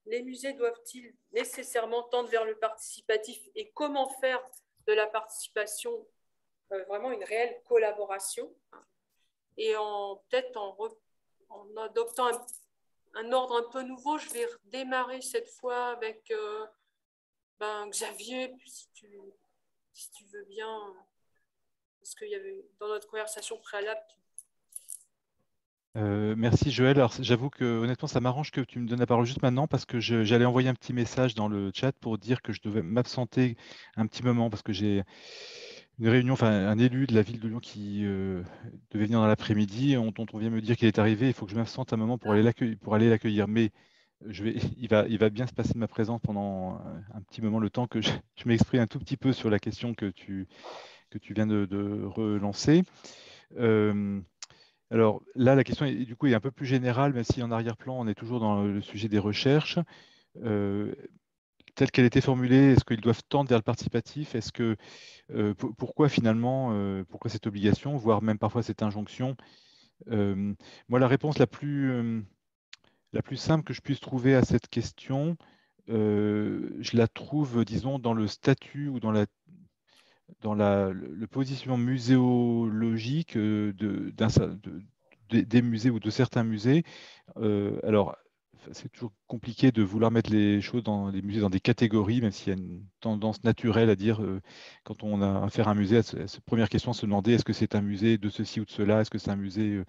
les musées doivent-ils nécessairement tendre vers le participatif et comment faire de la participation vraiment une réelle collaboration et peut-être en adoptant un ordre un peu nouveau, je vais redémarrer cette fois avec Xavier, si tu veux bien, parce qu'il y avait dans notre conversation préalable. Merci Joël. Alors j'avoue que honnêtement ça m'arrange que tu me donnes la parole juste maintenant parce que j'allais envoyer un petit message dans le chat pour dire que je devais m'absenter un petit moment parce que j'ai une réunion, enfin un élu de la ville de Lyon qui devait venir dans l'après-midi, dont on vient me dire qu'il est arrivé. Il faut que je m'absente un moment pour aller l'accueillir. Mais il va bien se passer de ma présence pendant un petit moment, le temps que je m'exprime un tout petit peu sur la question que tu viens de relancer. Alors là, la question du coup est un peu plus générale, même si en arrière-plan, on est toujours dans le sujet des recherches. Euh, Telle qu'elle était formulée, est-ce qu'ils doivent tendre vers le participatif? Est-ce que pourquoi finalement, pourquoi cette obligation, voire même parfois cette injonction? Moi, la réponse la plus simple que je puisse trouver à cette question, je la trouve, disons, dans le statut ou dans le positionnement muséologique des musées ou de certains musées. Alors, c'est toujours compliqué de vouloir mettre les choses dans les musées dans des catégories, même s'il y a une tendance naturelle à dire, quand on a affaire à un musée, à cette première question, à se demander est-ce que c'est un musée de ceci ou de cela, est-ce que c'est un musée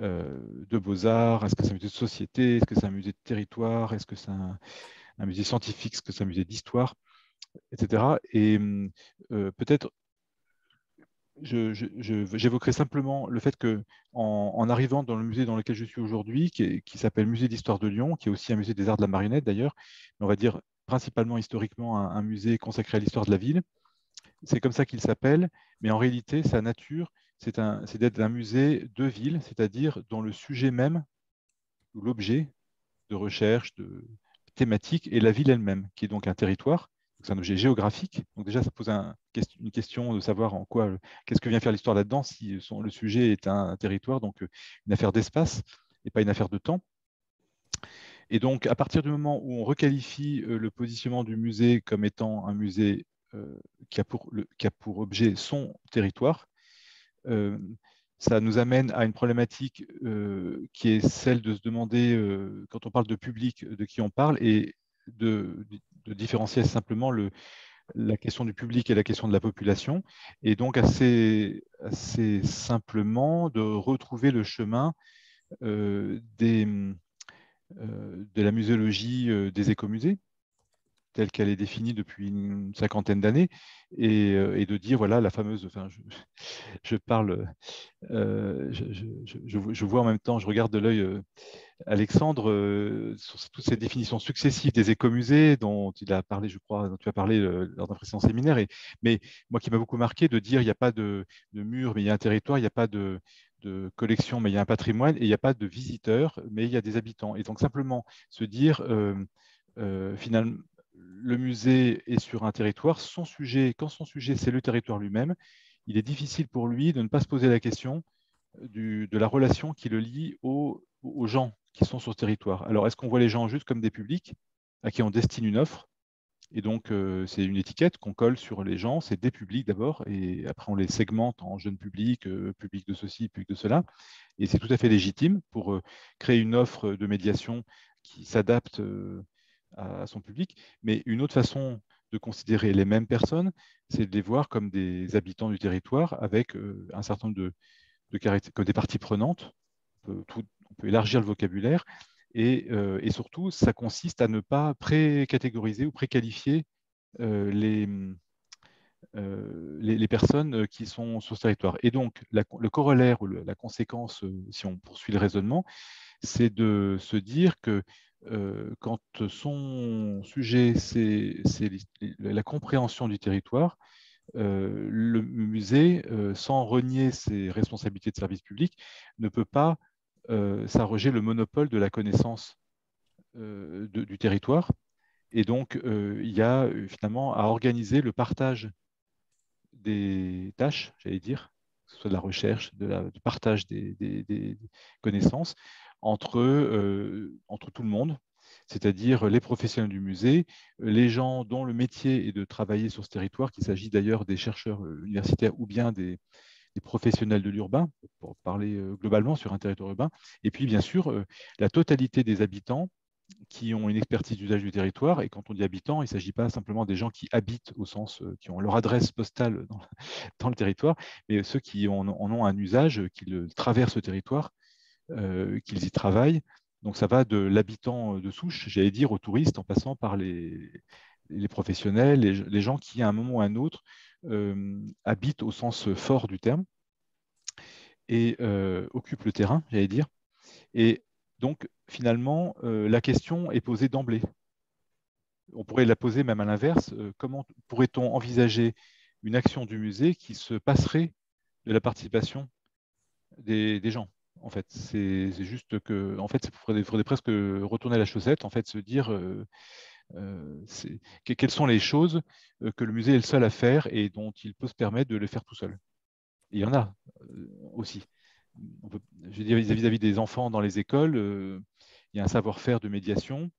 de beaux-arts, est-ce que c'est un musée de société, est-ce que c'est un musée de territoire, est-ce que c'est un musée scientifique, est-ce que c'est un musée d'histoire, etc. Et peut-être j'évoquerai simplement le fait que, en arrivant dans le musée dans lequel je suis aujourd'hui, qui s'appelle Musée d'Histoire de Lyon, qui est aussi un musée des arts de la marionnette d'ailleurs, mais on va dire principalement historiquement un musée consacré à l'histoire de la ville, c'est comme ça qu'il s'appelle, mais en réalité, sa nature, c'est d'être un musée de ville, c'est-à-dire dont le sujet même, ou l'objet de recherche, de thématique, est la ville elle-même, qui est donc un territoire. C'est un objet géographique. Donc déjà, ça pose une question de savoir qu'est-ce que vient faire l'histoire là-dedans si le sujet est un territoire, donc une affaire d'espace et pas une affaire de temps. Et donc, à partir du moment où on requalifie le positionnement du musée comme étant un musée qui a pour objet son territoire, euh, ça nous amène à une problématique qui est celle de se demander, quand on parle de public, de qui on parle, et de différencier simplement la question du public et la question de la population, et donc assez simplement de retrouver le chemin de la muséologie des écomusées, telle qu'elle est définie depuis une cinquantaine d'années, et de dire, voilà, la fameuse, enfin, je parle, je vois en même temps, je regarde de l'œil Alexandre sur toutes ces définitions successives des écomusées dont il a parlé, je crois, dont tu as parlé lors d'un précédent séminaire. Mais moi qui m'a beaucoup marqué de dire il n'y a pas de mur, mais il y a un territoire, il n'y a pas de collection, mais il y a un patrimoine, et il n'y a pas de visiteurs, mais il y a des habitants. Et donc simplement se dire, finalement, le musée est sur un territoire, quand son sujet c'est le territoire lui-même, il est difficile pour lui de ne pas se poser la question de la relation qui le lie aux gens qui sont sur ce territoire. Alors, est-ce qu'on voit les gens juste comme des publics à qui on destine une offre? Et donc, c'est une étiquette qu'on colle sur les gens, c'est des publics d'abord, et après on les segmente en jeunes publics, public de ceci, public de cela. Et c'est tout à fait légitime pour créer une offre de médiation qui s'adapte à son public. Mais une autre façon de considérer les mêmes personnes, c'est de les voir comme des habitants du territoire avec un certain nombre comme des parties prenantes. On peut élargir le vocabulaire. Et surtout, ça consiste à ne pas pré-catégoriser ou pré-qualifier euh, les, les personnes qui sont sur ce territoire. Et donc, le corollaire ou la conséquence, si on poursuit le raisonnement, c'est de se dire que quand son sujet, c'est la compréhension du territoire, le musée, sans renier ses responsabilités de service public, ne peut pas s'arroger le monopole de la connaissance du territoire. Et donc, il y a finalement à organiser le partage des tâches, j'allais dire, que ce soit de la recherche, du partage des connaissances entre tout le monde. c'est-à-dire les professionnels du musée, les gens dont le métier est de travailler sur ce territoire, qu'il s'agit d'ailleurs des chercheurs universitaires ou bien des professionnels de l'urbain, pour parler globalement sur un territoire urbain, et puis bien sûr la totalité des habitants qui ont une expertise d'usage du territoire. Et quand on dit habitants, il ne s'agit pas simplement des gens qui habitent au sens, qui ont leur adresse postale dans le territoire, mais ceux qui en ont un usage, qui traversent le territoire, qu'ils y travaillent. Donc ça va de l'habitant de souche, j'allais dire, aux touristes, en passant par les professionnels, les gens qui, à un moment ou à un autre, habitent au sens fort du terme et occupent le terrain, j'allais dire. Et donc, finalement, la question est posée d'emblée. On pourrait la poser même à l'inverse. Comment pourrait-on envisager une action du musée qui se passerait de la participation des gens? En fait, c'est juste que, en fait, il faudrait presque retourner la chaussette, en fait, se dire quelles sont les choses que le musée est le seul à faire et dont il peut se permettre de les faire tout seul. Et il y en a aussi. Je veux dire, vis-à-vis des enfants dans les écoles, il y a un savoir-faire de médiation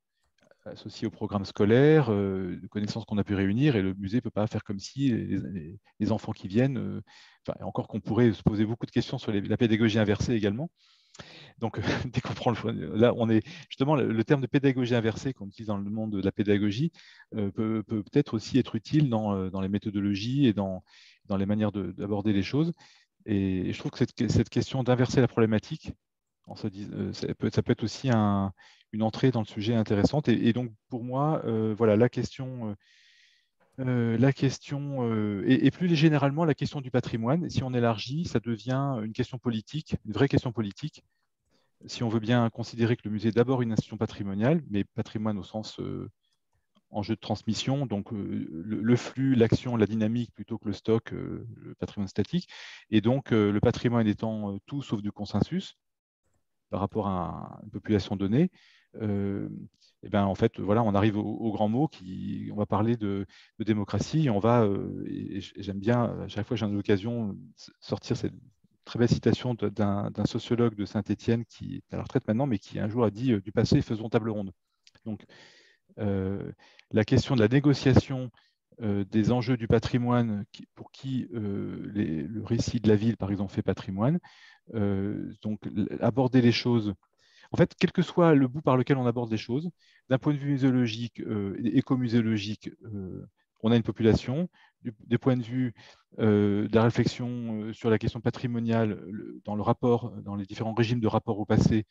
associé au programme scolaire, de connaissances qu'on a pu réunir, et le musée ne peut pas faire comme si les enfants qui viennent, encore qu'on pourrait se poser beaucoup de questions sur la pédagogie inversée également. Donc, dès qu'on prend là, on est justement le terme de pédagogie inversée qu'on utilise dans le monde de la pédagogie peut peut-être aussi être utile dans les méthodologies et dans les manières d'aborder les choses. Et je trouve que cette question d'inverser la problématique, ça peut être aussi une entrée dans le sujet intéressante. Et donc, pour moi, voilà, la question, et plus généralement, la question du patrimoine, si on élargit, ça devient une question politique, une vraie question politique. Si on veut bien considérer que le musée est d'abord une institution patrimoniale, mais patrimoine au sens enjeu de transmission, donc le flux, l'action, la dynamique plutôt que le stock, le patrimoine statique. Et donc, le patrimoine étant tout sauf du consensus par rapport à une population donnée, et ben, en fait, voilà, on arrive au grand mot on va parler de démocratie, et j'aime bien, à chaque fois que j'ai une occasion, sortir cette très belle citation d'un sociologue de Saint-Étienne qui est à la retraite maintenant, mais qui un jour a dit du passé, faisons table ronde. Donc, la question de la négociation des enjeux du patrimoine, pour qui le récit de la ville, par exemple, fait patrimoine, donc aborder les choses. En fait, quel que soit le bout par lequel on aborde les choses, d'un point de vue muséologique, écomuséologique, on a une population. Des points de vue de la réflexion sur la question patrimoniale, dans le rapport, dans les différents régimes de rapport au passé,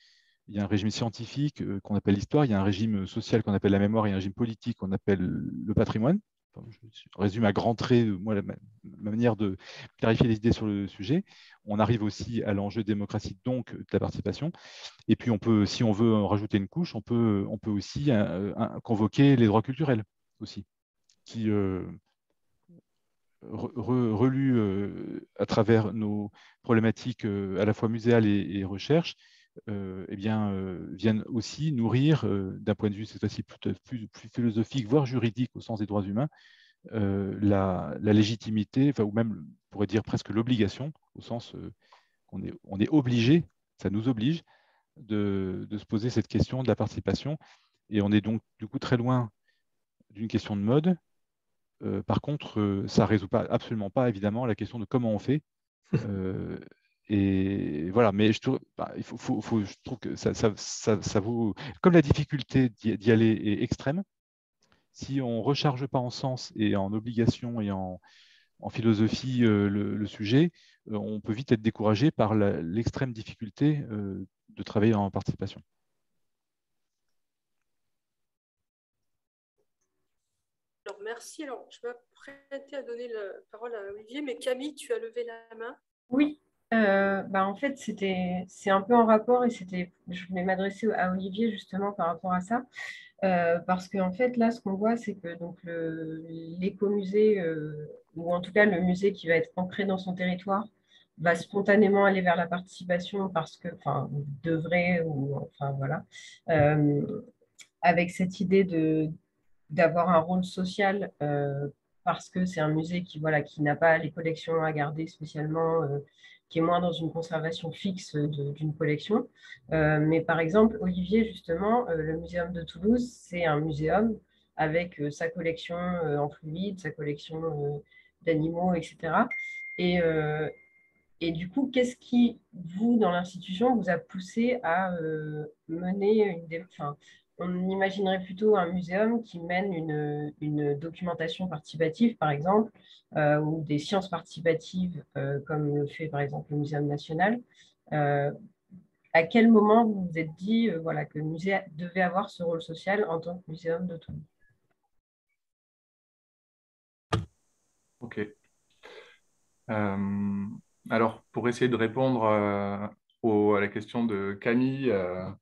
il y a un régime scientifique qu'on appelle l'histoire, il y a un régime social qu'on appelle la mémoire, et un régime politique qu'on appelle le patrimoine. Enfin, je résume à grands traits, moi, ma manière de clarifier les idées sur le sujet. On arrive aussi à l'enjeu de démocratie, donc de la participation. Et puis, on peut, si on veut en rajouter une couche, on peut aussi convoquer les droits culturels aussi, qui, relus à travers nos problématiques à la fois muséales et recherche, eh bien, viennent aussi nourrir, d'un point de vue cette fois-ci plus philosophique, voire juridique au sens des droits humains, la légitimité, ou même, on pourrait dire presque l'obligation, au sens qu'on est obligé, ça nous oblige de se poser cette question de la participation. Et on est donc du coup très loin d'une question de mode. Par contre, ça ne résout absolument pas, évidemment, la question de comment on fait. Et voilà, mais il je trouve que ça vaut. Comme la difficulté d'y aller est extrême, si on ne recharge pas en sens et en obligation et en philosophie le sujet, on peut vite être découragé par l'extrême difficulté de travailler en participation. Alors, merci. Alors, je m'apprêtais à donner la parole à Olivier, mais Camille, tu as levé la main. Oui, en fait, c'est un peu en rapport et je voulais m'adresser à Olivier justement par rapport à ça. Parce qu'en fait, là, ce qu'on voit, c'est que donc l'écomusée, ou en tout cas le musée qui va être ancré dans son territoire, va spontanément aller vers la participation parce que, enfin, devrait, ou enfin voilà, avec cette idée d'avoir un rôle social parce que c'est un musée qui, voilà, qui n'a pas les collections à garder spécialement, qui est moins dans une conservation fixe d'une collection. Mais par exemple, Olivier, justement, le Muséum de Toulouse, c'est un muséum avec sa collection en fluide, sa collection d'animaux, etc. Et, et du coup, qu'est-ce qui, vous, dans l'institution, vous a poussé à mener enfin, on imaginerait plutôt un muséum qui mène une documentation participative, par exemple, ou des sciences participatives, comme le fait, par exemple, le Muséum national. Euh, à quel moment vous vous êtes dit voilà, que le musée devait avoir ce rôle social en tant que muséum de Toulouse? Ok. Euh, alors, pour essayer de répondre à la question de Camille,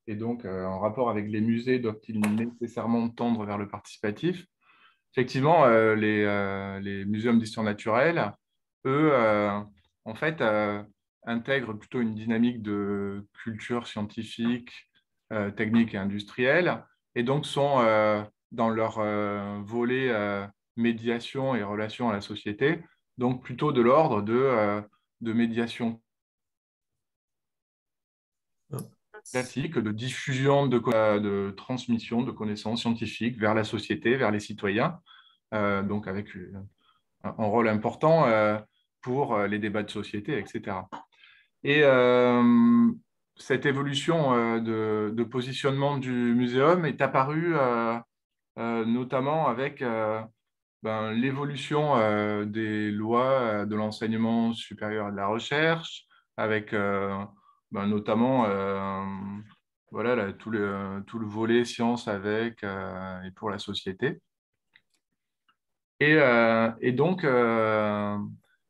et donc en rapport avec les musées, doivent-ils nécessairement tendre vers le participatif? Effectivement, les muséums d'histoire naturelle, eux, en fait, intègrent plutôt une dynamique de culture scientifique, technique et industrielle, et donc sont dans leur volet médiation et relation à la société, donc plutôt de l'ordre de médiation classique, de diffusion, de transmission de connaissances scientifiques vers la société, vers les citoyens, donc avec un rôle important pour les débats de société, etc. Et cette évolution de positionnement du muséum est apparue notamment avec l'évolution des lois de l'enseignement supérieur et de la recherche, avec notamment voilà, tout le volet sciences avec et pour la société. Et donc,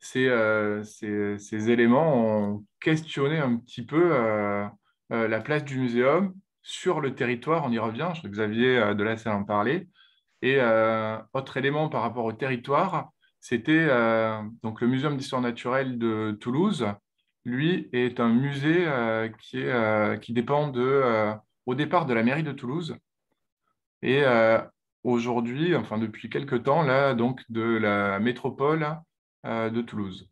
ces éléments ont questionné un petit peu la place du muséum sur le territoire. On y revient, je crois que Xavier Delasselle en parlait. Et autre élément par rapport au territoire, c'était donc le Muséum d'histoire naturelle de Toulouse. Lui est un musée qui dépend au départ de la mairie de Toulouse. Et aujourd'hui, enfin depuis quelques temps, là, donc de la métropole de Toulouse.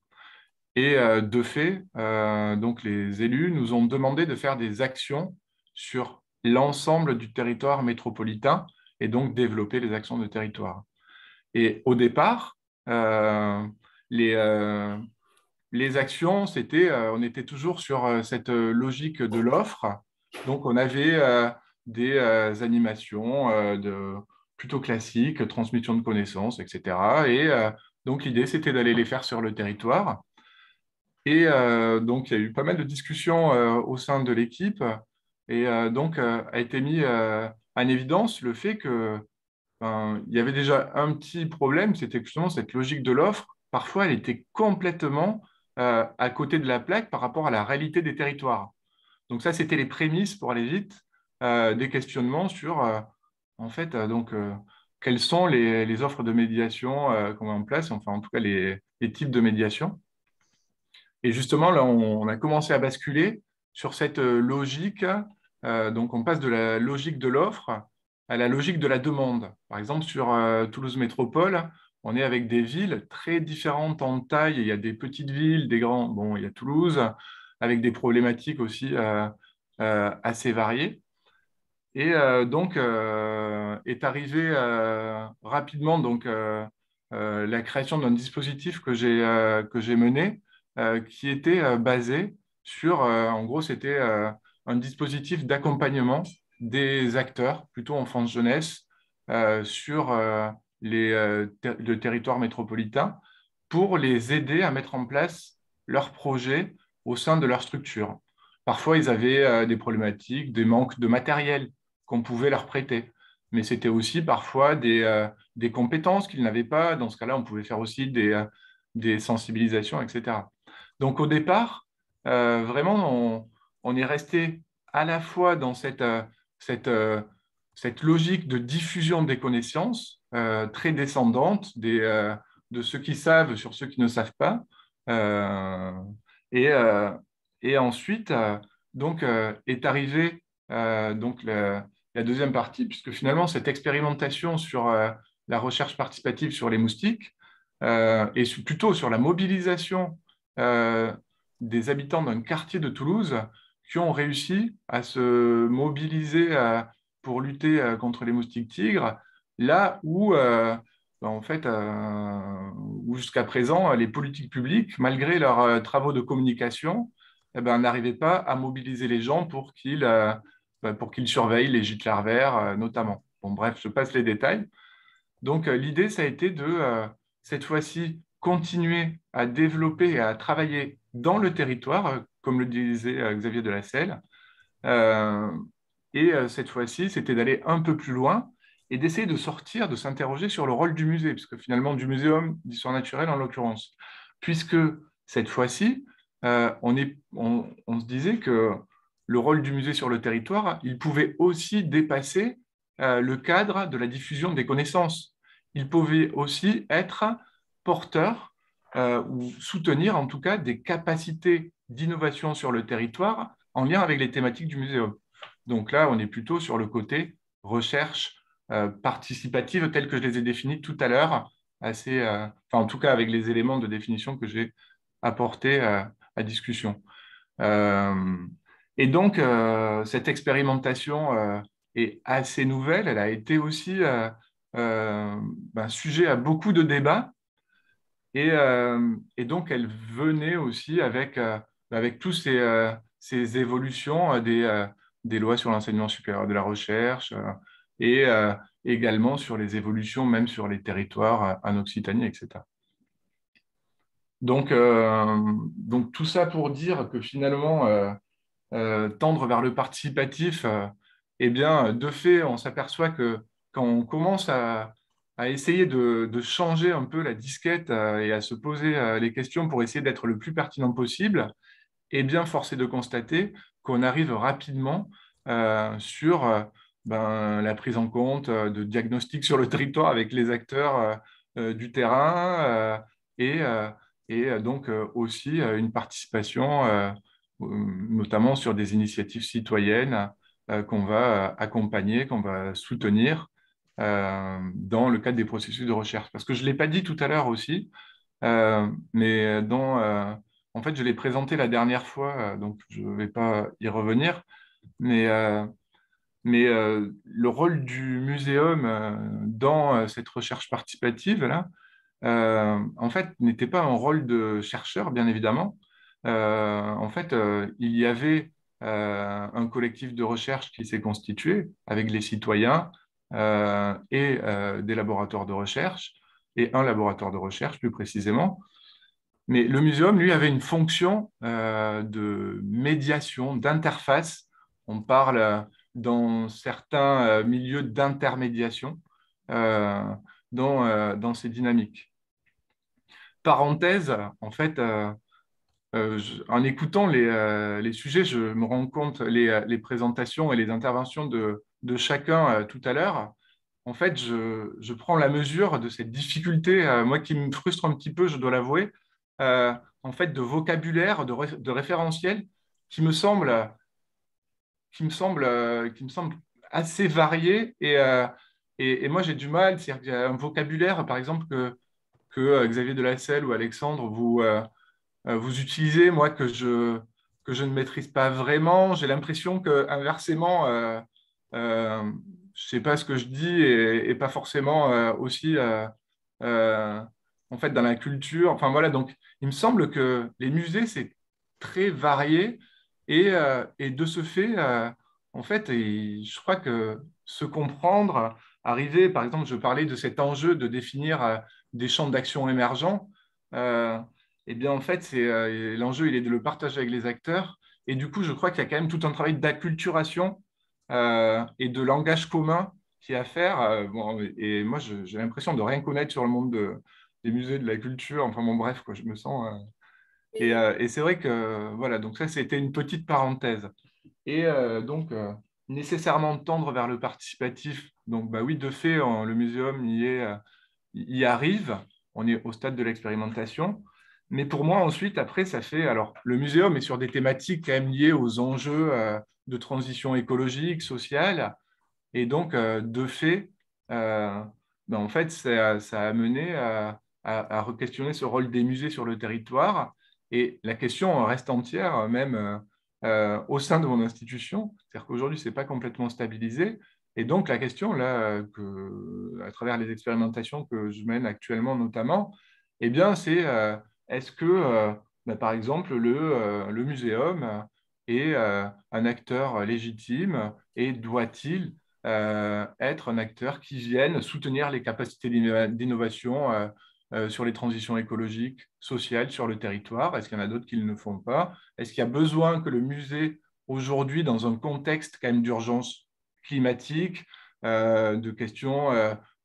Et de fait, donc les élus nous ont demandé de faire des actions sur l'ensemble du territoire métropolitain et donc développer les actions de territoire. Et au départ, les, euh, les actions, on était toujours sur cette logique de l'offre. Donc, on avait des animations plutôt classiques, transmission de connaissances, etc. Et donc, l'idée, c'était d'aller les faire sur le territoire. Et donc, il y a eu pas mal de discussions au sein de l'équipe. Et donc, a été mis en évidence le fait que il y avait déjà un petit problème, c'était que justement cette logique de l'offre, parfois, elle était complètement à côté de la plaque par rapport à la réalité des territoires. Donc ça, c'était les prémices pour aller vite, des questionnements sur, en fait, quelles sont les offres de médiation qu'on met en place, enfin, en tout cas, les types de médiation. Et justement, là, on a commencé à basculer sur cette logique. Donc, on passe de la logique de l'offre à la logique de la demande. Par exemple, sur Toulouse Métropole, on est avec des villes très différentes en taille. Il y a des petites villes, des grands. Bon, il y a Toulouse, avec des problématiques aussi assez variées. Et donc, est arrivée rapidement la création d'un dispositif que j'ai mené, qui était basé sur, en gros, c'était un dispositif d'accompagnement des acteurs, plutôt enfance-jeunesse, sur le territoire métropolitain, pour les aider à mettre en place leurs projets au sein de leur structure. Parfois, ils avaient des problématiques, des manques de matériel qu'on pouvait leur prêter. Mais c'était aussi parfois des compétences qu'ils n'avaient pas. Dans ce cas-là, on pouvait faire aussi des sensibilisations, etc. Donc au départ, vraiment, on est resté à la fois dans cette, cette logique de diffusion des connaissances très descendante de ceux qui savent sur ceux qui ne savent pas. Euh, et, euh, et ensuite, est arrivée donc la deuxième partie, puisque finalement, cette expérimentation sur la recherche participative sur les moustiques et plutôt sur la mobilisation des habitants d'un quartier de Toulouse qui ont réussi à se mobiliser pour lutter contre les moustiques tigres, là où, en fait, où jusqu'à présent, les politiques publiques, malgré leurs travaux de communication, eh ben, n'arrivaient pas à mobiliser les gens pour qu'ils surveillent les gîtes larvaires, notamment. Bon, bref, je passe les détails. Donc, l'idée, ça a été de, cette fois-ci, continuer à développer et à travailler dans le territoire, comme le disait Xavier Delasselle. Euh, Cette fois-ci, c'était d'aller un peu plus loin et d'essayer de sortir, de s'interroger sur le rôle du musée, puisque finalement, du muséum d'histoire naturelle en l'occurrence. Puisque cette fois-ci, on se disait que le rôle du musée sur le territoire, il pouvait aussi dépasser le cadre de la diffusion des connaissances. Il pouvait aussi être porteur ou soutenir en tout cas des capacités d'innovation sur le territoire en lien avec les thématiques du muséum. Donc là, on est plutôt sur le côté recherche participative telle que je les ai définies tout à l'heure, enfin en tout cas avec les éléments de définition que j'ai apportés à discussion. Euh, et donc, cette expérimentation est assez nouvelle. Elle a été aussi sujet à beaucoup de débats. Et donc, elle venait aussi avec tous ces évolutions des lois sur l'enseignement supérieur de la recherche et également sur les évolutions même sur les territoires en Occitanie, etc. Donc tout ça pour dire que finalement, tendre vers le participatif, eh bien, de fait, on s'aperçoit que quand on commence à essayer de changer un peu la disquette et à se poser les questions pour essayer d'être le plus pertinent possible, eh bien, force est de constater qu'on arrive rapidement sur la prise en compte de diagnostics sur le territoire avec les acteurs du terrain et donc aussi une participation notamment sur des initiatives citoyennes qu'on va accompagner, qu'on va soutenir dans le cadre des processus de recherche. Parce que je ne l'ai pas dit tout à l'heure aussi, mais en fait, je l'ai présenté la dernière fois, donc je ne vais pas y revenir, mais, le rôle du muséum dans cette recherche participative, là, en fait, n'était pas un rôle de chercheur, bien évidemment. En fait, il y avait un collectif de recherche qui s'est constitué avec les citoyens et des laboratoires de recherche, et un laboratoire de recherche plus précisément. Mais le muséum, lui, avait une fonction de médiation, d'interface. On parle dans certains milieux d'intermédiation dans ces dynamiques. Parenthèse, en fait, en écoutant les sujets, je me rends compte, les présentations et les interventions de chacun tout à l'heure, en fait, je prends la mesure de cette difficulté, moi qui me frustre un petit peu, je dois l'avouer, en fait, de vocabulaire, de référentiel qui me semble, qui me semble assez varié. Et moi, j'ai du mal, c'est-à-dire qu'il y a un vocabulaire, par exemple, que Xavier Delasselle ou Alexandre, vous utilisez, moi, que je ne maîtrise pas vraiment. J'ai l'impression que, inversement, je ne sais pas ce que je dis et pas forcément aussi, euh, en fait, dans la culture. Enfin, voilà, donc, il me semble que les musées, c'est très varié et de ce fait, en fait, je crois que se comprendre, arriver, par exemple, je parlais de cet enjeu de définir des champs d'action émergents. Euh, eh bien, en fait, l'enjeu, il est de le partager avec les acteurs. Et du coup, je crois qu'il y a quand même tout un travail d'acculturation et de langage commun qui est à faire. Bon, et moi, j'ai l'impression de rien connaître sur le monde des musées de la culture. Enfin, bon, bref, quoi, je me sens. Et c'est vrai que, voilà, donc ça, c'était une petite parenthèse. Et donc, nécessairement tendre vers le participatif. Donc, bah oui, de fait, le muséum y arrive. On est au stade de l'expérimentation. Mais pour moi, ensuite, après, ça fait. Alors, le muséum est sur des thématiques quand même liées aux enjeux de transition écologique, sociale. Et donc, de fait, en fait, ça a mené à re-questionner ce rôle des musées sur le territoire Et la question reste entière, même au sein de mon institution. C'est-à-dire qu'aujourd'hui, ce n'est pas complètement stabilisé. Et donc, la question, là, à travers les expérimentations que je mène actuellement notamment, eh bien, c'est est-ce que, par exemple, le muséum est un acteur légitime et doit-il être un acteur qui vienne soutenir les capacités d'innovation sur les transitions écologiques, sociales sur le territoire? Est-ce qu'il y en a d'autres qui ne le font pas? Est-ce qu'il y a besoin que le musée, aujourd'hui, dans un contexte quand même d'urgence climatique, de questions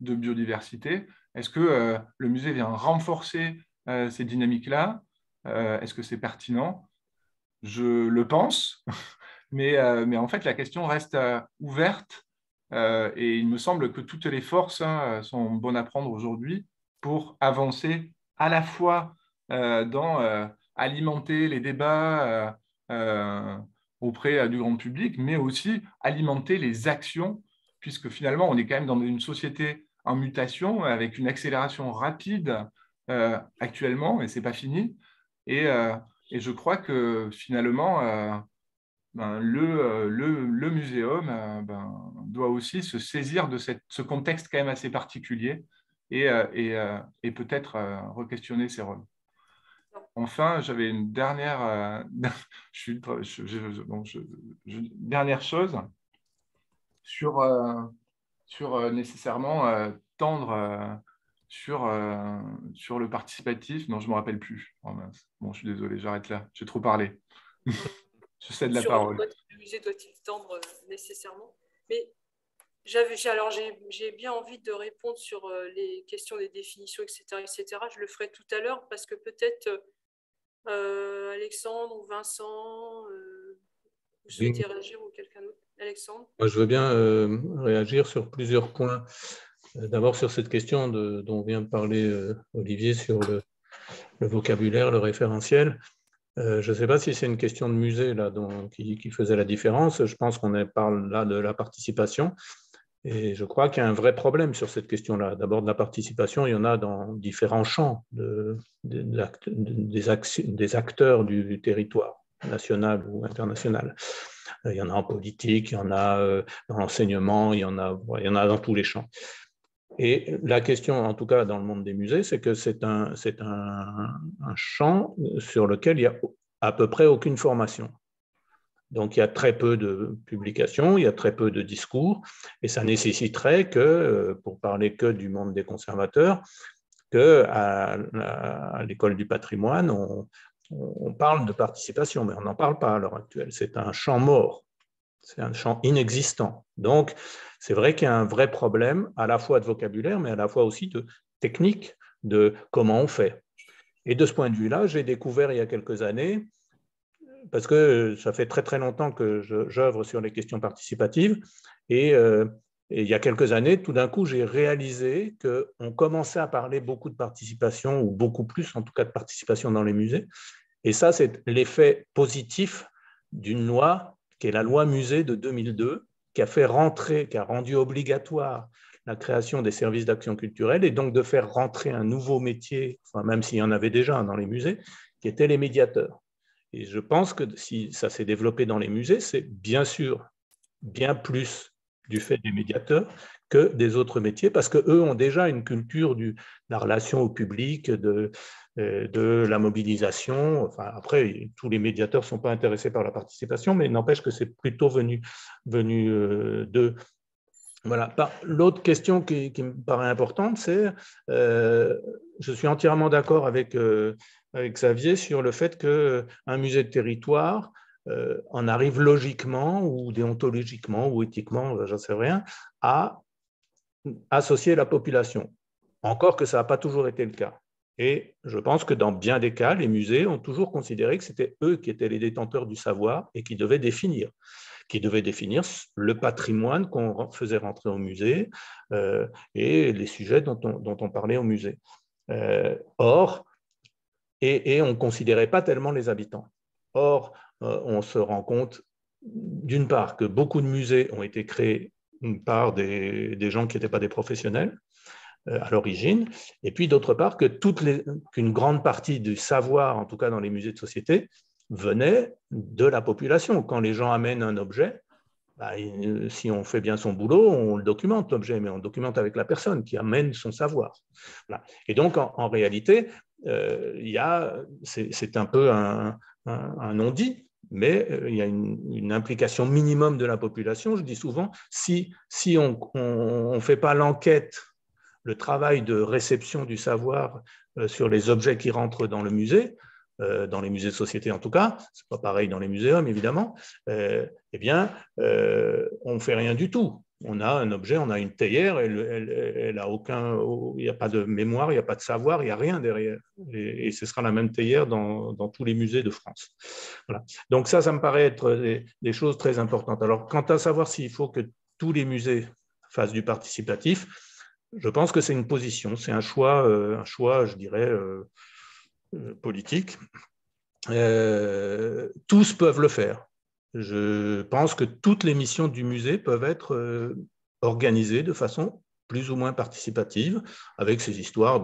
de biodiversité, est-ce que le musée vient renforcer ces dynamiques-là? Est-ce que c'est pertinent? Je le pense, mais en fait, la question reste ouverte et il me semble que toutes les forces sont bonnes à prendre aujourd'hui pour avancer à la fois dans alimenter les débats auprès du grand public, mais aussi alimenter les actions, puisque finalement, on est quand même dans une société en mutation, avec une accélération rapide actuellement, et ce n'est pas fini. Et je crois que finalement, le muséum doit aussi se saisir de ce contexte quand même assez particulier et peut-être re-questionner ses rôles. Enfin, j'avais une dernière, dernière chose sur nécessairement tendre sur le participatif. Non, je ne me rappelle plus. Oh, mince. Bon, je suis désolé, j'arrête là. J'ai trop parlé. Je cède la parole. Le musée doit-il tendre nécessairement? Mais j'ai bien envie de répondre sur les questions des définitions, etc., etc. Je le ferai tout à l'heure parce que peut-être Alexandre ou Vincent, vous souhaitez réagir ou quelqu'un d'autre? Alexandre? Moi, je veux bien réagir sur plusieurs points. D'abord sur cette question dont vient de parler Olivier sur le vocabulaire, le référentiel. Je ne sais pas si c'est une question de musée là, qui faisait la différence. Je pense qu'on parle là de la participation. Et je crois qu'il y a un vrai problème sur cette question-là. D'abord, de la participation, il y en a dans différents champs des acteurs du territoire, national ou international. Il y en a en politique, il y en a dans l'enseignement, il y en a dans tous les champs. Et la question, en tout cas dans le monde des musées, c'est que c'est un champ sur lequel il n'y a à peu près aucune formation. Donc, il y a très peu de publications, il y a très peu de discours, et ça nécessiterait que, pour parler que du monde des conservateurs, qu'à l'école du patrimoine, on parle de participation, mais on n'en parle pas à l'heure actuelle. C'est un champ mort, c'est un champ inexistant. Donc, c'est vrai qu'il y a un vrai problème, à la fois de vocabulaire, mais à la fois aussi de technique, de comment on fait. Et de ce point de vue-là, j'ai découvert il y a quelques années, parce que ça fait très très longtemps que j'œuvre sur les questions participatives, et il y a quelques années, tout d'un coup, j'ai réalisé qu'on commençait à parler beaucoup de participation, ou beaucoup plus en tout cas de participation dans les musées, et ça, c'est l'effet positif d'une loi qui est la loi musée de 2002, qui a rendu obligatoire la création des services d'action culturelle, et donc de faire rentrer un nouveau métier, enfin, même s'il y en avait déjà dans les musées, qui étaient les médiateurs. Et je pense que si ça s'est développé dans les musées, c'est bien sûr bien plus du fait des médiateurs que des autres métiers, parce qu'eux ont déjà une culture de la relation au public, de la mobilisation. Enfin, après, tous les médiateurs ne sont pas intéressés par la participation, mais il n'empêche que c'est plutôt venu d'eux. Voilà. L'autre question qui me paraît importante, c'est, je suis entièrement d'accord avec Xavier sur le fait qu'un musée de territoire en arrive logiquement ou déontologiquement ou éthiquement, j'en sais rien, à associer la population. Encore que ça n'a pas toujours été le cas. Et je pense que dans bien des cas, les musées ont toujours considéré que c'était eux qui étaient les détenteurs du savoir et qui devaient définir le patrimoine qu'on faisait rentrer au musée et les sujets dont on parlait au musée. Or, on ne considérait pas tellement les habitants. Or, on se rend compte, d'une part, que beaucoup de musées ont été créés par des gens qui n'étaient pas des professionnels, à l'origine, et puis d'autre part qu'une grande partie du savoir, en tout cas dans les musées de société, venait de la population. Quand les gens amènent un objet, si on fait bien son boulot, on le documente l'objet, mais on le documente avec la personne qui amène son savoir. Voilà. Et donc, en réalité, c'est un peu un non-dit, mais il y a une implication minimum de la population. Je dis souvent, si on ne fait pas l'enquête, le travail de réception du savoir sur les objets qui rentrent dans le musée, dans les musées de société en tout cas, ce n'est pas pareil dans les muséums évidemment, on ne fait rien du tout. On a un objet, on a une théière, elle a aucun, il n'y a pas de mémoire, il n'y a pas de savoir, il n'y a rien derrière. Et ce sera la même théière dans tous les musées de France. Voilà. Donc ça me paraît être des choses très importantes. Alors, quant à savoir s'il faut que tous les musées fassent du participatif, je pense que c'est une position, c'est un choix, je dirais, politique. Tous peuvent le faire. Je pense que toutes les missions du musée peuvent être organisées de façon plus ou moins participative, avec ces histoires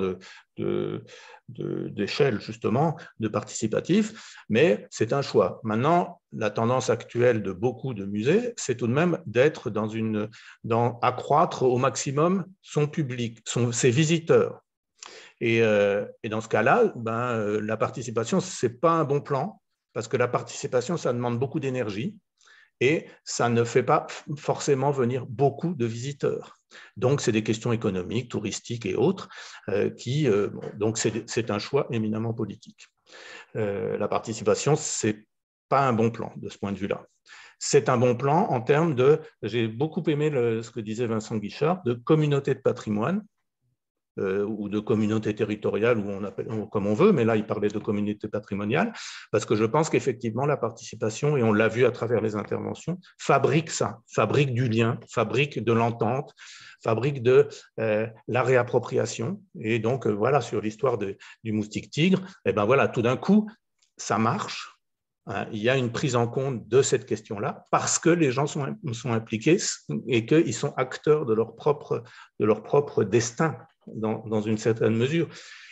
d'échelle, justement, de participatif, mais c'est un choix. Maintenant, la tendance actuelle de beaucoup de musées, c'est tout de même d'être accroître au maximum son public, ses visiteurs. Et dans ce cas-là, la participation, ce n'est pas un bon plan, parce que la participation, ça demande beaucoup d'énergie et ça ne fait pas forcément venir beaucoup de visiteurs. Donc, c'est des questions économiques, touristiques et autres, donc c'est un choix éminemment politique. La participation, ce n'est pas un bon plan de ce point de vue-là. C'est un bon plan en termes j'ai beaucoup aimé ce que disait Vincent Guichard, de communauté de patrimoine, ou de communauté territoriale, ou on appelle comme on veut, mais là, il parlait de communauté patrimoniale, parce que je pense qu'effectivement, la participation, et on l'a vu à travers les interventions, fabrique ça, fabrique du lien, fabrique de l'entente, fabrique de la réappropriation. Et donc, voilà, sur l'histoire du moustique tigre, voilà, tout d'un coup, ça marche. Il y a une prise en compte de cette question-là parce que les gens sont impliqués et qu'ils sont acteurs de leur propre destin dans une certaine mesure.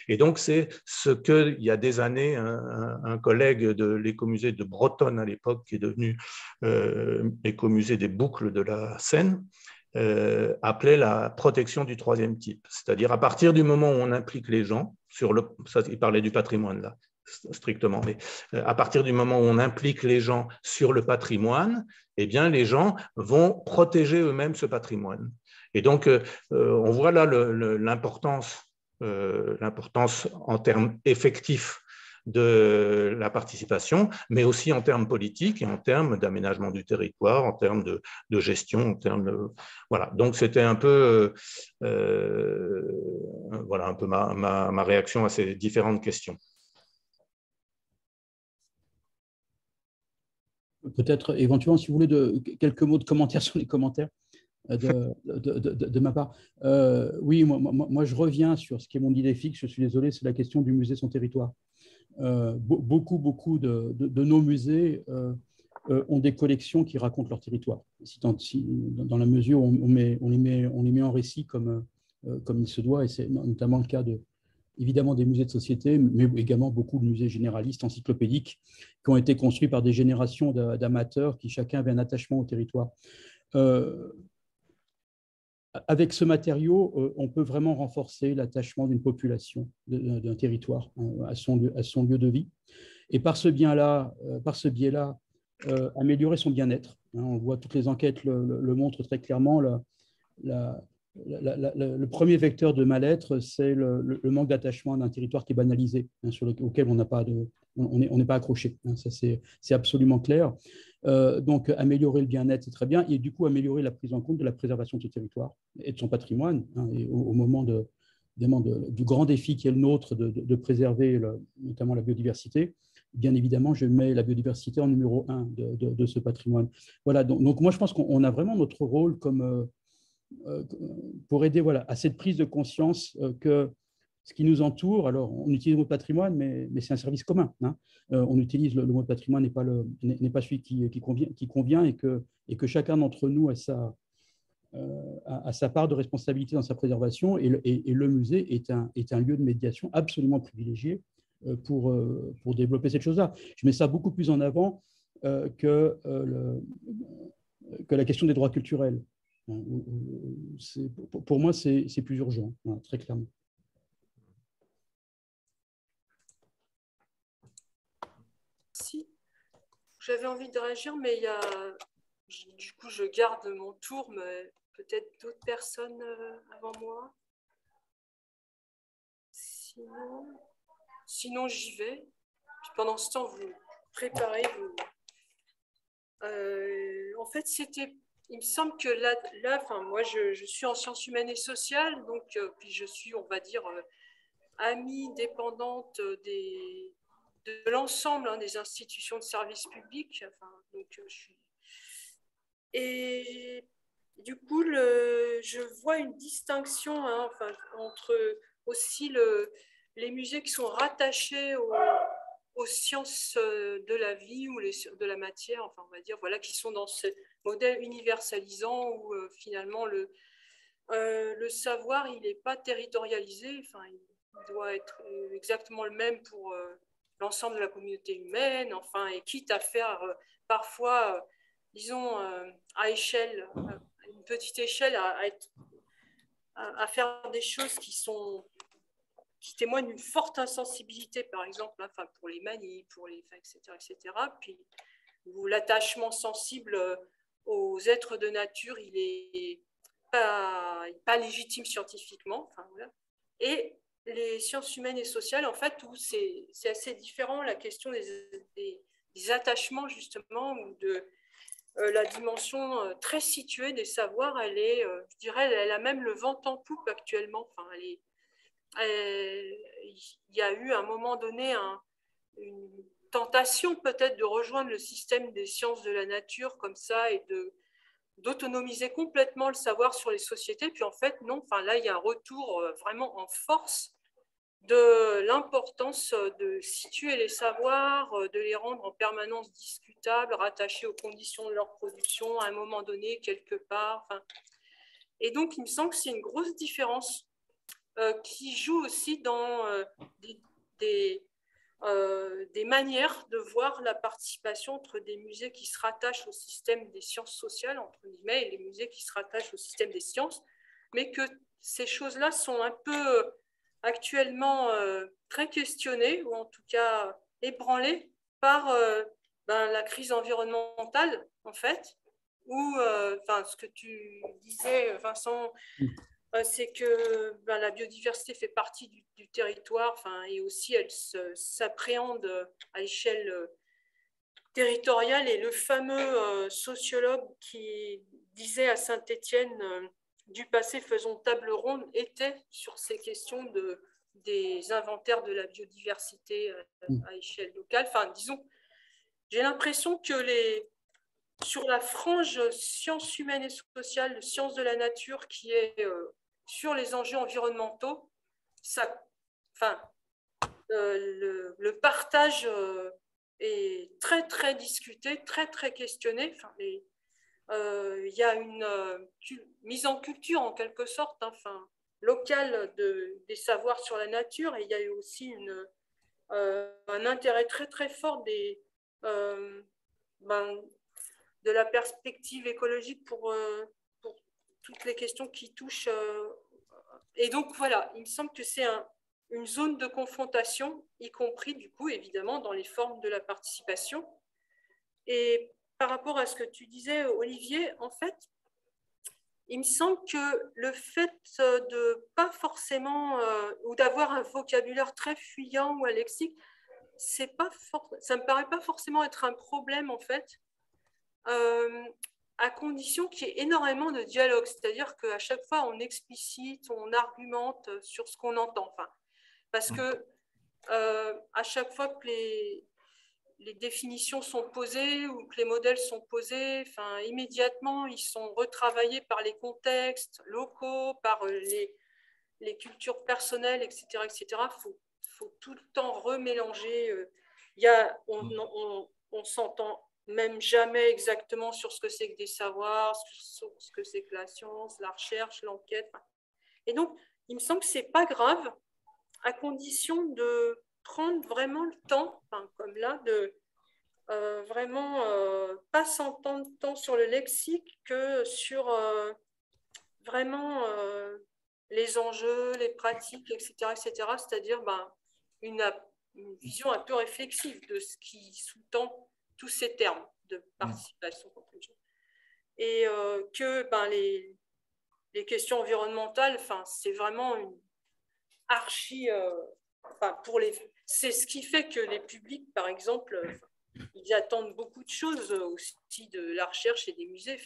Et donc, c'est ce qu'il y a des années, un collègue de l'écomusée de Bretonne à l'époque, qui est devenu l'écomusée des boucles de la Seine, appelait la protection du troisième type. C'est-à-dire à partir du moment où on implique les gens, il parlait du patrimoine là, strictement, mais à partir du moment où on implique les gens sur le patrimoine, eh bien, les gens vont protéger eux-mêmes ce patrimoine. Et donc, on voit là l'importance en termes effectifs de la participation, mais aussi en termes politiques et en termes d'aménagement du territoire, en termes de gestion, en termes voilà. Donc, c'était un peu, voilà, un peu ma réaction à ces différentes questions. Peut-être éventuellement, si vous voulez, quelques mots de commentaires sur les commentaires de ma part. Oui, moi, je reviens sur ce qui est mon idée fixe, je suis désolé, c'est la question du musée son territoire. Beaucoup de nos musées ont des collections qui racontent leur territoire, dans la mesure où on les met en récit comme il se doit, et c'est notamment le cas évidemment des musées de société, mais également beaucoup de musées généralistes, encyclopédiques, qui ont été construits par des générations d'amateurs qui chacun avait un attachement au territoire. Avec ce matériau, on peut vraiment renforcer l'attachement d'une population, d'un territoire à son lieu de vie. Et par ce biais-là, améliorer son bien-être. On voit, toutes les enquêtes le montrent très clairement. Le premier vecteur de mal-être, c'est le manque d'attachement d'un territoire qui est banalisé, auquel on n'est pas accroché. Ça, c'est absolument clair. Donc, améliorer le bien-être, c'est très bien. Et du coup, améliorer la prise en compte de la préservation de ce territoire et de son patrimoine. Et au moment du grand défi qui est le nôtre de préserver notamment la biodiversité, bien évidemment, je mets la biodiversité en numéro 1 de ce patrimoine. Voilà, donc moi, je pense qu'on a vraiment notre rôle pour aider à cette prise de conscience que ce qui nous entoure, alors on utilise le mot patrimoine, mais c'est un service commun. On utilise le mot patrimoine n'est pas celui qui convient, et que chacun d'entre nous a a sa part de responsabilité dans sa préservation et le musée est un lieu de médiation absolument privilégié pour développer cette chose-là. Je mets ça beaucoup plus en avant que la question des droits culturels. Pour moi, c'est plus urgent, voilà, très clairement. Si, j'avais envie de réagir, mais du coup, je garde mon tour, mais peut-être d'autres personnes avant moi. Sinon j'y vais. Puis pendant ce temps, vous préparez. En fait, il me semble que là enfin, moi, je suis en sciences humaines et sociales, donc puis je suis, on va dire, amie dépendante de l'ensemble des institutions de service public. Enfin, donc, Et du coup, je vois une distinction enfin, entre aussi les musées qui sont rattachés aux sciences de la vie ou de la matière, enfin, on va dire, voilà, qui sont dans ce modèle universalisant où finalement le savoir, il n'est pas territorialisé, enfin, il doit être exactement le même pour l'ensemble de la communauté humaine, enfin, et quitte à faire parfois, disons, à échelle, une petite échelle, à faire des choses qui témoignent d'une forte insensibilité, par exemple, enfin, pour les manies, etc., etc. Puis, où l'attachement sensible aux êtres de nature, il est pas légitime scientifiquement. Enfin, voilà. Et les sciences humaines et sociales, en fait, où c'est assez différent, la question des attachements, justement, ou de la dimension très située des savoirs, je dirais, elle a même le vent en poupe actuellement. Enfin, il y a eu à un moment donné une tentation peut-être de rejoindre le système des sciences de la nature comme ça et d'autonomiser complètement le savoir sur les sociétés. Puis en fait, non, enfin, là, il y a un retour vraiment en force de l'importance de situer les savoirs, de les rendre en permanence discutables, rattachés aux conditions de leur production à un moment donné, quelque part. Enfin, et donc, il me semble que c'est une grosse différence qui joue aussi dans des manières de voir la participation entre des musées qui se rattachent au système des sciences sociales, entre guillemets, et les musées qui se rattachent au système des sciences, mais que ces choses-là sont un peu actuellement très questionnées, ou en tout cas ébranlées par la crise environnementale, en fait, ou ce que tu disais, Vincent, c'est que la biodiversité fait partie du territoire, enfin, et aussi elle s'appréhende à l'échelle territoriale. Et le fameux sociologue qui disait à Saint-Étienne du passé faisons table ronde était sur ces questions des inventaires de la biodiversité à échelle locale. Enfin, disons, j'ai l'impression que sur la frange sciences humaines et sociales, sciences de la nature qui est sur les enjeux environnementaux, le partage est très, très discuté, très, très questionné. Enfin, il y a une mise en culture, en quelque sorte, locale des savoirs sur la nature, et il y a eu aussi un intérêt très, très fort de la perspective écologique pour toutes les questions qui touchent. Et donc, voilà, il me semble que c'est une zone de confrontation, y compris, du coup, évidemment, dans les formes de la participation. Et par rapport à ce que tu disais, Olivier, en fait, il me semble que le fait de pas forcément, ou d'avoir un vocabulaire très fuyant ou un lexique, ça ne me paraît pas forcément être un problème, en fait. À condition qu'il y ait énormément de dialogue, c'est-à-dire qu'à chaque fois on explicite, on argumente sur ce qu'on entend, parce que à chaque fois que les définitions sont posées ou que les modèles sont posés, immédiatement ils sont retravaillés par les contextes locaux, par les cultures personnelles, etc. etc. Faut tout le temps remélanger. On s'entend même jamais exactement sur ce que c'est que des savoirs, sur ce que c'est que la science, la recherche, l'enquête. Et donc, il me semble que ce n'est pas grave, à condition de prendre vraiment le temps, comme là, de vraiment pas s'entendre tant sur le lexique que sur vraiment les enjeux, les pratiques, etc. C'est-à-dire une vision un peu réflexive de ce qui sous-tend tous ces termes de participation. Et que les questions environnementales, c'est vraiment une archi... c'est ce qui fait que les publics, par exemple, ils attendent beaucoup de choses aussi de la recherche et des musées.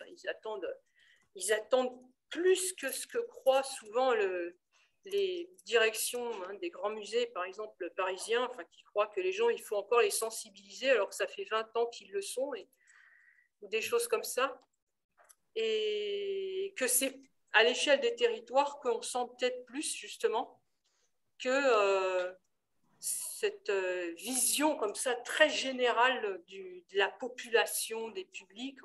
Ils attendent plus que ce que croient souvent les directions des grands musées, par exemple parisiens, qui croient que les gens, il faut encore les sensibiliser alors que ça fait 20 ans qu'ils le sont, ou des choses comme ça. Et que c'est à l'échelle des territoires qu'on sent peut-être plus, justement, que cette vision comme ça très générale de la population, des publics,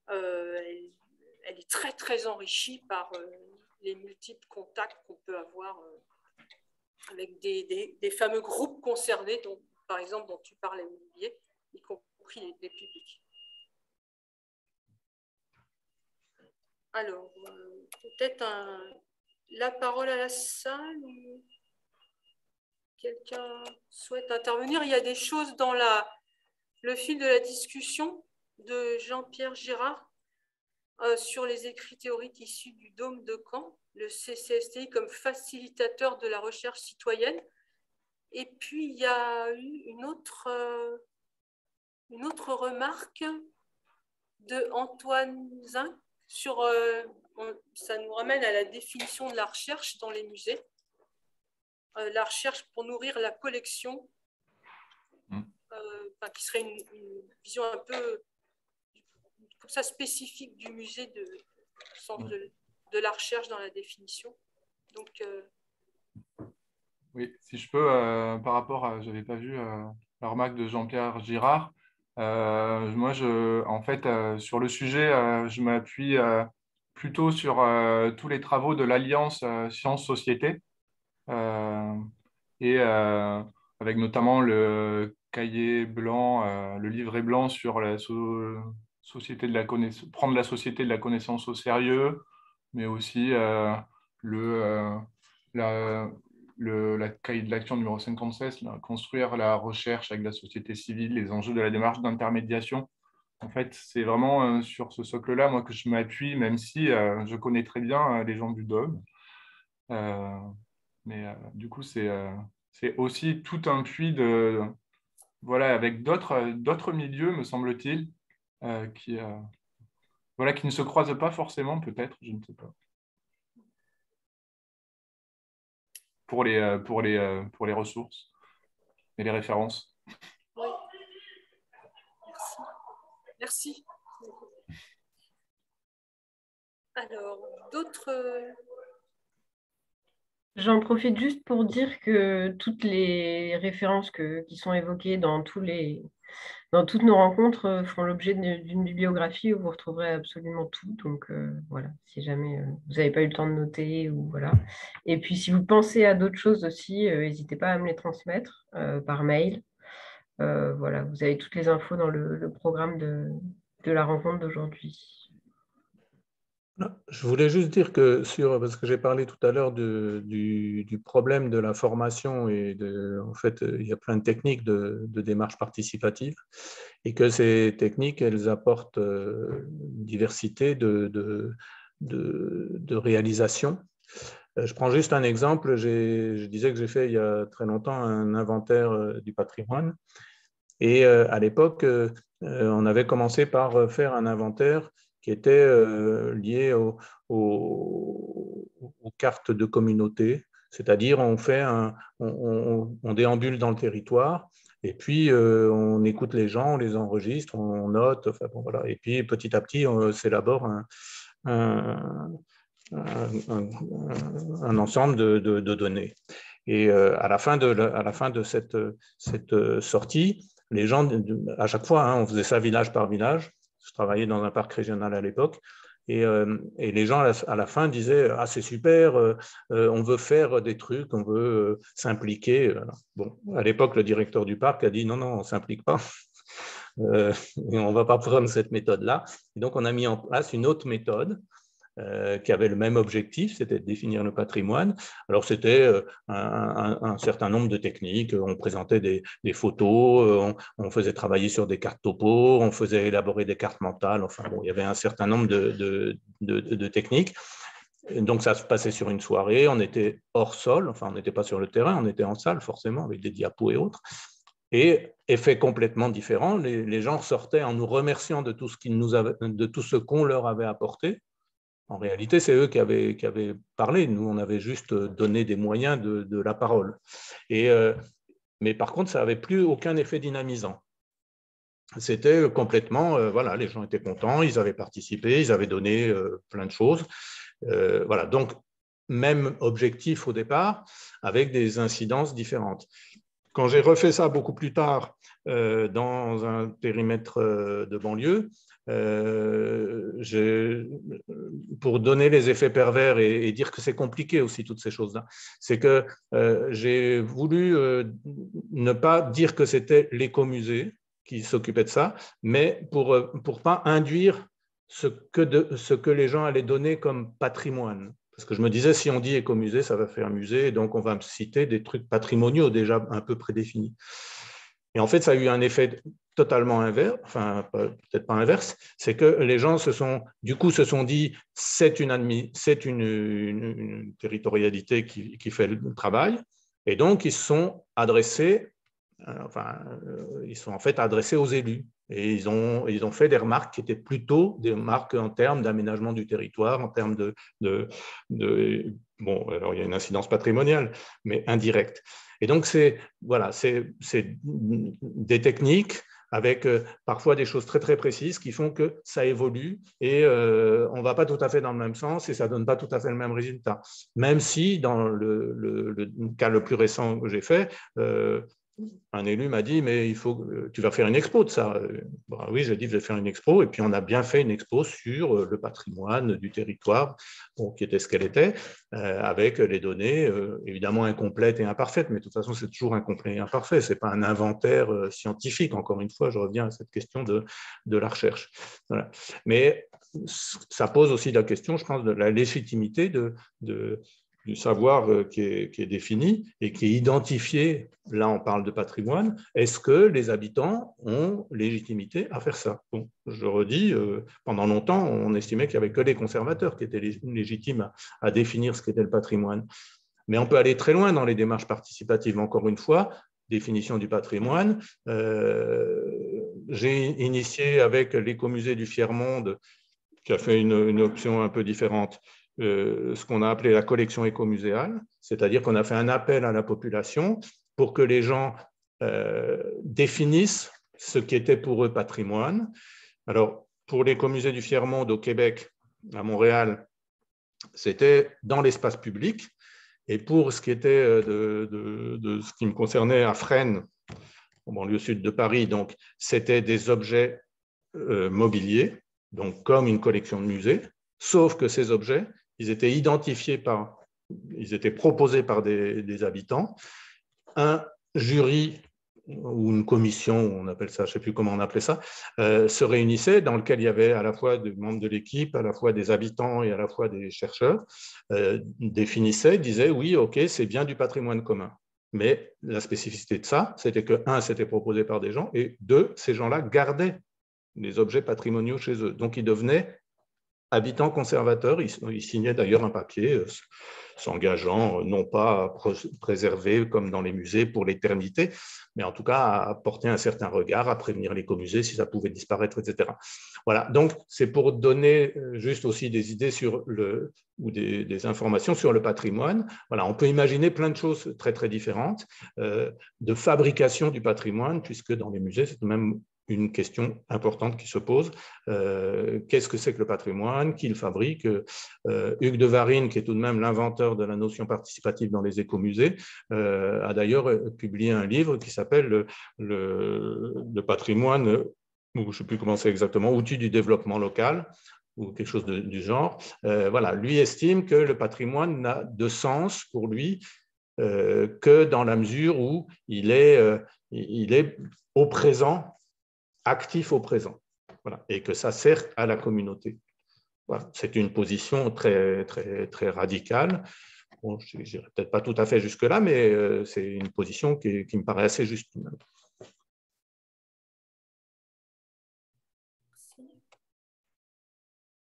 elle est très très enrichie par les multiples contacts qu'on peut avoir avec des fameux groupes concernés, par exemple dont tu parlais, Olivier, y compris les publics. Alors, peut-être la parole à la salle ou quelqu'un souhaite intervenir. Il y a des choses dans le fil de la discussion de Jean-Pierre Girard sur les écrits théoriques issus du Dôme de Caen, le CCSTI comme facilitateur de la recherche citoyenne. Et puis, il y a eu une autre remarque de Antoine Zin sur, ça nous ramène à la définition de la recherche dans les musées. La recherche pour nourrir la collection, qui serait une vision un peu comme ça spécifique du musée au sens de la recherche dans la définition. Donc, oui, si je peux, par rapport à, je n'avais pas vu la remarque de Jean-Pierre Girard. Moi, en fait, sur le sujet, je m'appuie plutôt sur tous les travaux de l'Alliance Sciences-Société, et avec notamment le cahier blanc, le livret blanc sur la société de la connaissance, prendre la société de la connaissance au sérieux, mais aussi la cahier de l'action numéro 56, construire la recherche avec la société civile, les enjeux de la démarche d'intermédiation. En fait, c'est vraiment sur ce socle-là, moi, que je m'appuie, même si je connais très bien les gens du Dôme. Mais du coup, c'est aussi tout un puits avec d'autres milieux, me semble-t-il, qui ne se croisent pas forcément, peut-être, je ne sais pas. Pour les ressources et les références. Oui. Merci. Alors, d'autres... J'en profite juste pour dire que toutes les références qui sont évoquées dans toutes nos rencontres font l'objet d'une bibliographie où vous retrouverez absolument tout. Donc voilà, si jamais vous n'avez pas eu le temps de noter, ou voilà. Et puis si vous pensez à d'autres choses aussi, n'hésitez pas à me les transmettre par mail. Voilà, vous avez toutes les infos dans le programme de la rencontre d'aujourd'hui. Je voulais juste dire que parce que j'ai parlé tout à l'heure du problème de la formation et en fait, il y a plein de techniques de démarche participative et que ces techniques, elles apportent une diversité de réalisations. Je prends juste un exemple. Je disais que j'ai fait il y a très longtemps un inventaire du patrimoine et à l'époque, on avait commencé par faire un inventaire qui était lié aux cartes de communauté, c'est-à-dire on déambule dans le territoire et puis on écoute les gens, on les enregistre, on note, enfin, bon, voilà. Et puis petit à petit, on s'élabore un ensemble de données. Et à la fin de cette sortie, les gens, à chaque fois, hein, on faisait ça village par village. Je travaillais dans un parc régional à l'époque. Et les gens, à la fin, disaient « Ah, c'est super, on veut faire des trucs, on veut s'impliquer. » Bon, à l'époque, le directeur du parc a dit « Non, non, on ne s'implique pas. Et on ne va pas prendre cette méthode-là. » Et donc, on a mis en place une autre méthode qui avait le même objectif, c'était de définir le patrimoine. Alors, c'était un certain nombre de techniques. On présentait des photos, on faisait travailler sur des cartes topo, on faisait élaborer des cartes mentales. Enfin, bon, il y avait un certain nombre de techniques. Donc, ça se passait sur une soirée. On était hors sol, enfin, on n'était pas sur le terrain, on était en salle, forcément, avec des diapos et autres. Et effet complètement différent, les gens sortaient en nous remerciant de tout ce qu'on leur avait apporté. En réalité, c'est eux qui avaient parlé. Nous, on avait juste donné des moyens de la parole. Mais par contre, ça n'avait plus aucun effet dynamisant. C'était complètement, voilà, les gens étaient contents, ils avaient participé, ils avaient donné plein de choses. Voilà, donc, même objectif au départ, avec des incidences différentes. Quand j'ai refait ça beaucoup plus tard dans un périmètre de banlieue, pour donner les effets pervers et dire que c'est compliqué aussi toutes ces choses-là, c'est que j'ai voulu ne pas dire que c'était l'écomusée qui s'occupait de ça, mais pour pas induire ce que les gens allaient donner comme patrimoine. Parce que je me disais, si on dit écomusée, ça va faire musée, et donc on va me citer des trucs patrimoniaux déjà un peu prédéfinis. Et en fait, ça a eu un effet totalement inverse, enfin peut-être pas inverse, c'est que les gens se sont dit, c'est une territorialité qui fait le travail, et donc ils se sont adressés, ils sont en fait adressés aux élus. Et ils ont fait des remarques qui étaient plutôt des remarques en termes d'aménagement du territoire, en termes bon, alors il y a une incidence patrimoniale, mais indirecte. Et donc, c'est des techniques avec parfois des choses très, très précises qui font que ça évolue et on ne va pas tout à fait dans le même sens et ça ne donne pas tout à fait le même résultat. Même si, dans le cas le plus récent que j'ai fait, un élu m'a dit, mais tu vas faire une expo de ça. Bon, oui, j'ai dit, je vais faire une expo. Et puis, on a bien fait une expo sur le patrimoine du territoire, bon, qui était ce qu'elle était, avec les données, évidemment incomplètes et imparfaites. Mais de toute façon, c'est toujours incomplet et imparfait. Ce n'est pas un inventaire scientifique. Encore une fois, je reviens à cette question de la recherche. Voilà. Mais ça pose aussi la question, je pense, de la légitimité du savoir qui est défini et qui est identifié. Là, on parle de patrimoine. Est-ce que les habitants ont légitimité à faire ça? Bon, je redis, pendant longtemps, on estimait qu'il n'y avait que les conservateurs qui étaient légitimes à définir ce qu'était le patrimoine. Mais on peut aller très loin dans les démarches participatives. Encore une fois, définition du patrimoine. J'ai initié avec l'écomusée du Fier-Monde, qui a fait une option un peu différente, ce qu'on a appelé la collection écomuséale, c'est-à-dire qu'on a fait un appel à la population pour que les gens définissent ce qui était pour eux patrimoine. Alors, pour l'écomusée du Fier-Monde au Québec, à Montréal, c'était dans l'espace public. Et pour ce qui était de ce qui me concernait à Fresnes, en banlieue sud de Paris, donc c'était des objets mobiliers, donc comme une collection de musée, sauf que ces objets, ils étaient proposés par des habitants. Un jury ou une commission, on appelle ça, je ne sais plus comment on appelait ça, se réunissait, dans lequel il y avait à la fois des membres de l'équipe, à la fois des habitants et à la fois des chercheurs, définissaient, disaient oui, ok, c'est bien du patrimoine commun. Mais la spécificité de ça, c'était que, un, c'était proposé par des gens, et deux, ces gens-là gardaient les objets patrimoniaux chez eux. Donc, ils devenaient habitants conservateurs. Ils signaient d'ailleurs un papier s'engageant non pas à préserver comme dans les musées pour l'éternité, mais en tout cas à porter un certain regard, à prévenir l'écomusée si ça pouvait disparaître, etc. Voilà, donc c'est pour donner juste aussi des idées sur ou des informations sur le patrimoine. Voilà, on peut imaginer plein de choses très, très différentes de fabrication du patrimoine, puisque dans les musées, c'est même une question importante qui se pose. Qu'est-ce que c'est que le patrimoine? Qui le fabrique? Hugues de Varine, qui est tout de même l'inventeur de la notion participative dans les écomusées, a d'ailleurs publié un livre qui s'appelle le patrimoine, je ne sais plus comment c'est exactement, outils du développement local, ou quelque chose du genre. Voilà, lui estime que le patrimoine n'a de sens pour lui que dans la mesure où il est au présent, actif au présent, voilà, et que ça sert à la communauté. Voilà. C'est une position très, très, très radicale. Bon, je n'irai peut-être pas tout à fait jusque-là, mais c'est une position qui me paraît assez juste.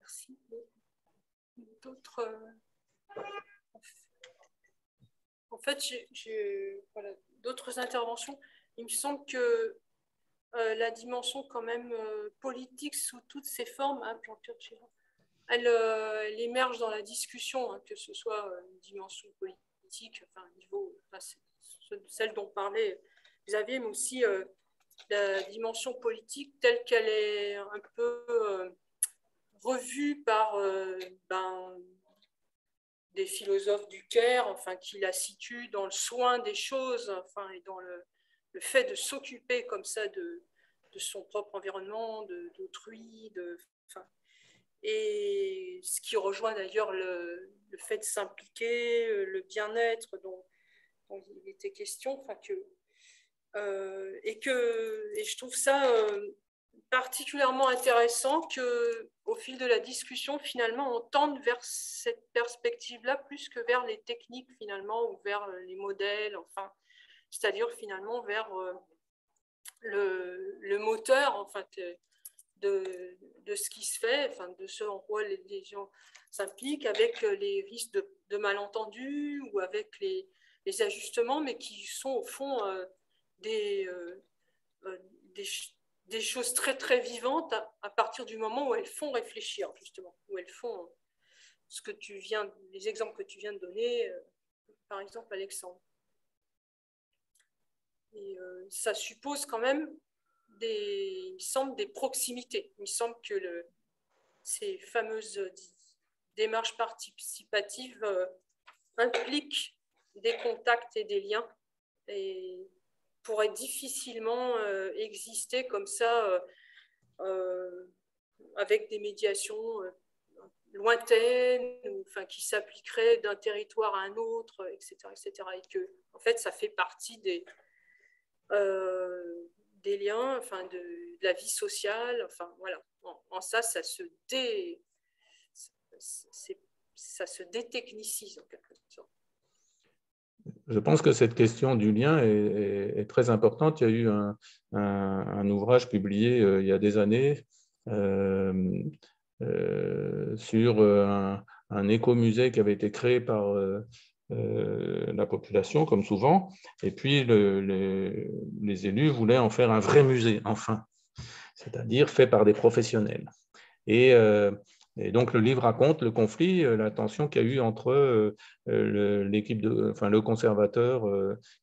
Merci. D'autres. En fait, j'ai voilà, d'autres interventions. Il me semble que la dimension quand même politique sous toutes ses formes, hein, elle émerge dans la discussion, hein, que ce soit une dimension politique, enfin, niveau, enfin, celle dont parlait Xavier, mais aussi la dimension politique telle qu'elle est un peu revue par des philosophes du Caire, enfin, qui la situent dans le soin des choses, enfin, et dans le fait de s'occuper comme ça de son propre environnement, d'autrui, enfin, et ce qui rejoint d'ailleurs le fait de s'impliquer, le bien-être dont il était question, enfin, et je trouve ça particulièrement intéressant qu'au fil de la discussion, finalement, on tende vers cette perspective-là plus que vers les techniques, finalement, ou vers les modèles, enfin, c'est-à-dire finalement vers le moteur, en fait, de ce qui se fait, enfin, de ce en quoi les gens s'impliquent, avec les risques de malentendus ou avec les ajustements, mais qui sont au fond des choses très très vivantes à partir du moment où elles font réfléchir, justement, où elles font les exemples que tu viens de donner, par exemple Alexandre. Et ça suppose quand même il me semble, des proximités. Il me semble que ces fameuses démarches participatives impliquent des contacts et des liens et pourraient difficilement exister comme ça avec des médiations lointaines, enfin, qui s'appliqueraient d'un territoire à un autre, etc., etc. Et que, en fait, ça fait partie des liens, enfin, de la vie sociale, enfin, voilà. En ça, ça se détechnicise, en quelque sorte. Je pense que cette question du lien est très importante. Il y a eu un ouvrage publié il y a des années sur un écomusée qui avait été créé par la population, comme souvent, et puis les élus voulaient en faire un vrai musée, enfin, c'est-à-dire fait par des professionnels. Et donc, le livre raconte le conflit, la tension qu'il y a eu entre le conservateur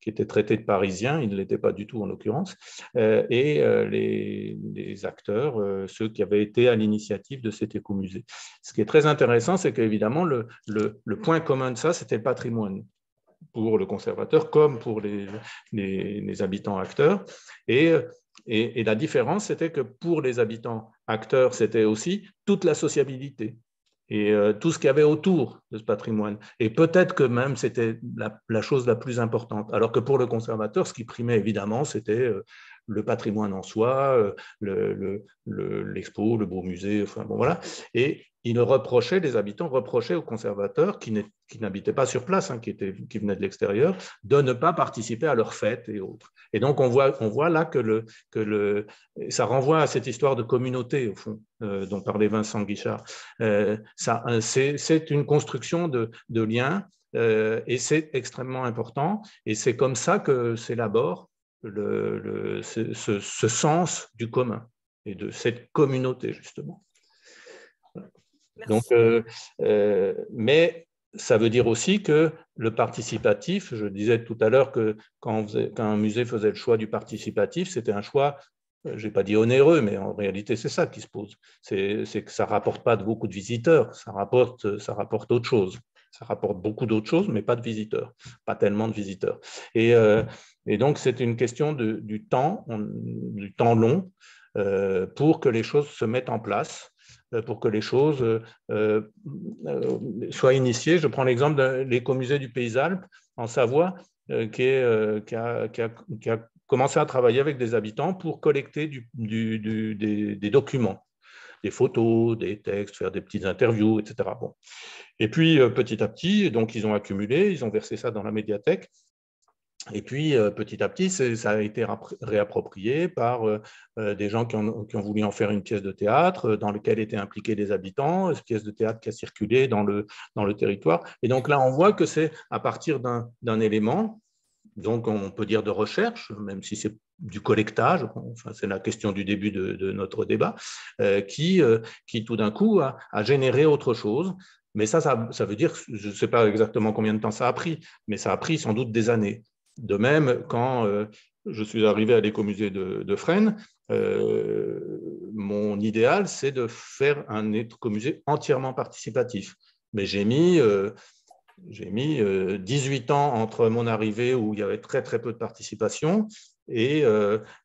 qui était traité de parisien, il ne l'était pas du tout en l'occurrence, et les acteurs, ceux qui avaient été à l'initiative de cet écomusée. Ce qui est très intéressant, c'est qu'évidemment, le point commun de ça, c'était le patrimoine pour le conservateur comme pour les habitants acteurs. Et la différence, c'était que pour les habitants acteurs, c'était aussi toute la sociabilité et tout ce qu'il y avait autour de ce patrimoine. Et peut-être que même c'était la chose la plus importante. Alors que pour le conservateur, ce qui primait évidemment, c'était le patrimoine en soi, l'expo, le beau musée, enfin bon voilà. Et les habitants reprochaient aux conservateurs qui n'habitaient pas sur place, hein, qui venaient de l'extérieur, de ne pas participer à leurs fêtes et autres. Et donc, on voit là que ça renvoie à cette histoire de communauté, au fond, dont parlait Vincent Guichard. C'est une construction de liens et c'est extrêmement important. Et c'est comme ça que s'élabore ce sens du commun et de cette communauté, justement. Donc, mais ça veut dire aussi que le participatif, je disais tout à l'heure que quand un musée faisait le choix du participatif, c'était un choix je n'ai pas dit onéreux, mais en réalité, c'est ça qui se pose. C'est que ça ne rapporte pas beaucoup de visiteurs, ça rapporte autre chose. Ça rapporte beaucoup d'autres choses, mais pas de visiteurs, pas tellement de visiteurs. Et donc, c'est une question du temps long pour que les choses se mettent en place, pour que les choses soient initiées. Je prends l'exemple de l'écomusée du Pays Alpes en Savoie, qui a commencé à travailler avec des habitants pour collecter des documents, des photos, des textes, faire des petites interviews, etc. Bon. Et puis, petit à petit, donc, ils ont accumulé, ils ont versé ça dans la médiathèque. Et puis, petit à petit, ça a été réapproprié par des gens qui ont voulu en faire une pièce de théâtre dans laquelle étaient impliqués des habitants, une pièce de théâtre qui a circulé dans le territoire. Et donc là, on voit que c'est à partir d'un élément, donc on peut dire de recherche, même si c'est du collectage, enfin, c'est la question du début de notre débat, qui tout d'un coup a généré autre chose. Mais ça veut dire, je ne sais pas exactement combien de temps ça a pris, mais ça a pris sans doute des années. De même, quand je suis arrivé à l'écomusée de Fresnes, mon idéal, c'est de faire un écomusée entièrement participatif. Mais j'ai mis 18 ans entre mon arrivée, où il y avait très, très peu de participation, et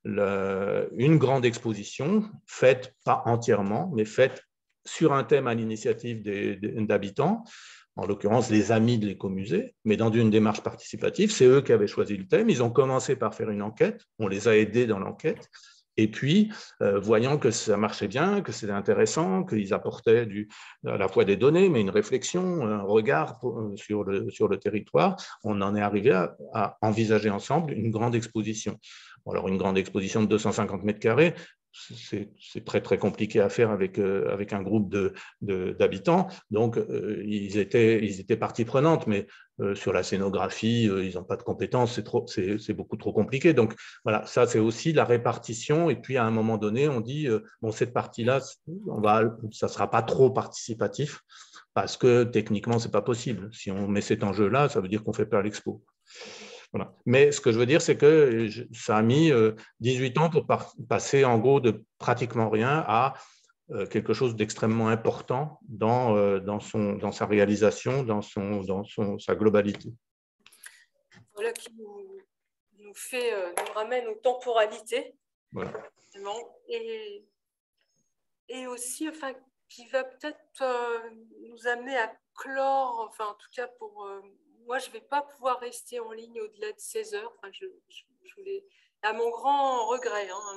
une grande exposition, faite pas entièrement, mais faite sur un thème à l'initiative d'habitants, en l'occurrence les amis de l'écomusée, mais dans une démarche participative. C'est eux qui avaient choisi le thème. Ils ont commencé par faire une enquête, on les a aidés dans l'enquête, et puis, voyant que ça marchait bien, que c'était intéressant, qu'ils apportaient à la fois des données, mais une réflexion, un regard sur le territoire, on en est arrivé à envisager ensemble une grande exposition. Alors, une grande exposition de 250 mètres carrés, c'est très, très compliqué à faire avec un groupe d'habitants. Donc, ils étaient partie prenante, mais sur la scénographie, ils n'ont pas de compétences, c'est beaucoup trop compliqué. Donc, voilà, ça, c'est aussi la répartition. Et puis, à un moment donné, on dit, bon, cette partie-là, ça ne sera pas trop participatif parce que techniquement, ce n'est pas possible. Si on met cet enjeu-là, ça veut dire qu'on fait perdre l'expo. Voilà. Mais ce que je veux dire, c'est que ça a mis 18 ans pour passer en gros de pratiquement rien à quelque chose d'extrêmement important dans sa réalisation, dans sa globalité. Voilà qui nous ramène aux temporalités. Voilà. Et aussi, enfin, qui va peut-être nous amener à clore, enfin, en tout cas pour... moi, je ne vais pas pouvoir rester en ligne au-delà de 16 heures. Enfin, je voulais, à mon grand regret, hein,